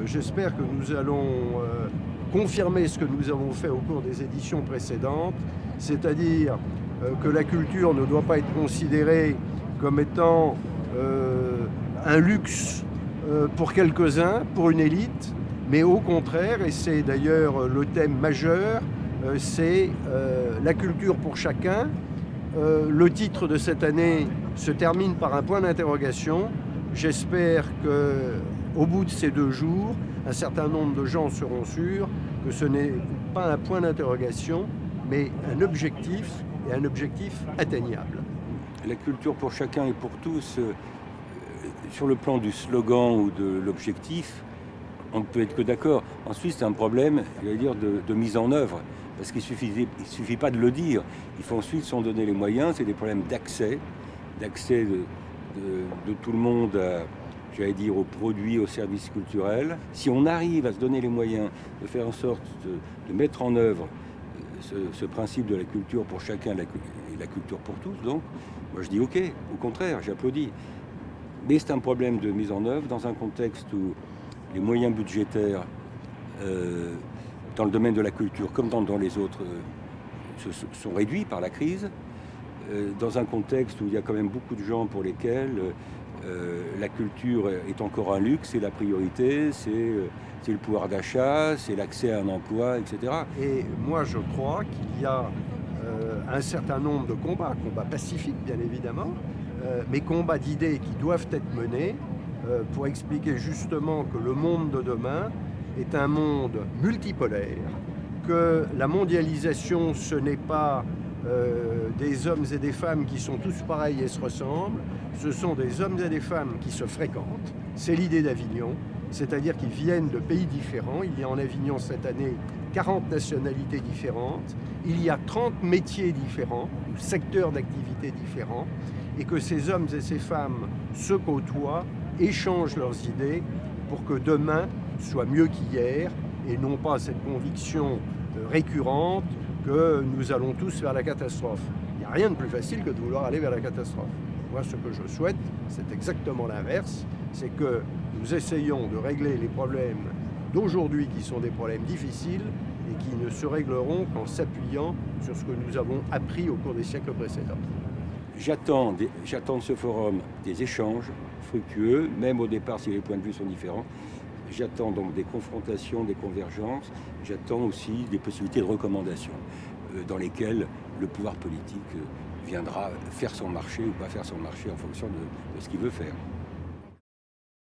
j'espère que nous allons confirmer ce que nous avons fait au cours des éditions précédentes, c'est-à-dire que la culture ne doit pas être considérée comme étant un luxe pour quelques-uns, pour une élite, mais au contraire, et c'est d'ailleurs le thème majeur, c'est la culture pour chacun. Le titre de cette année se termine par un point d'interrogation. J'espère qu'au bout de ces 2 jours, un certain nombre de gens seront sûrs que ce n'est pas un point d'interrogation, mais un objectif, et un objectif atteignable. La culture pour chacun et pour tous, sur le plan du slogan ou de l'objectif, on ne peut être que d'accord. Ensuite, c'est un problème, j'allais dire, de mise en œuvre. Parce qu'il ne suffit pas de le dire. Il faut ensuite s'en donner les moyens. C'est des problèmes d'accès de tout le monde, j'allais dire, aux produits, aux services culturels. Si on arrive à se donner les moyens de faire en sorte de mettre en œuvre ce principe de la culture pour chacun et la culture pour tous, donc, moi je dis OK, au contraire, j'applaudis. Mais c'est un problème de mise en œuvre dans un contexte où les moyens budgétaires dans le domaine de la culture, comme dans les autres, sont réduits par la crise, dans un contexte où il y a quand même beaucoup de gens pour lesquels la culture est encore un luxe, c'est la priorité, c'est le pouvoir d'achat, c'est l'accès à un emploi, etc. Et moi, je crois qu'il y a un certain nombre de combats pacifiques bien évidemment, mais combats d'idées qui doivent être menés pour expliquer justement que le monde de demain est un monde multipolaire, que la mondialisation, ce n'est pas des hommes et des femmes qui sont tous pareils et se ressemblent, ce sont des hommes et des femmes qui se fréquentent. C'est l'idée d'Avignon, c'est-à-dire qu'ils viennent de pays différents. Il y a en Avignon cette année 40 nationalités différentes, il y a 30 métiers différents, ou secteurs d'activité différents, et que ces hommes et ces femmes se côtoient, échangent leurs idées pour que demain soit mieux qu'hier, et non pas cette conviction récurrente que nous allons tous vers la catastrophe. Il n'y a rien de plus facile que de vouloir aller vers la catastrophe. Moi, ce que je souhaite, c'est exactement l'inverse, c'est que nous essayons de régler les problèmes d'aujourd'hui qui sont des problèmes difficiles et qui ne se régleront qu'en s'appuyant sur ce que nous avons appris au cours des siècles précédents. J'attends de ce forum des échanges fructueux, même au départ si les points de vue sont différents. J'attends donc des confrontations, des convergences. J'attends aussi des possibilités de recommandations dans lesquelles le pouvoir politique viendra faire son marché ou pas faire son marché en fonction de ce qu'il veut faire.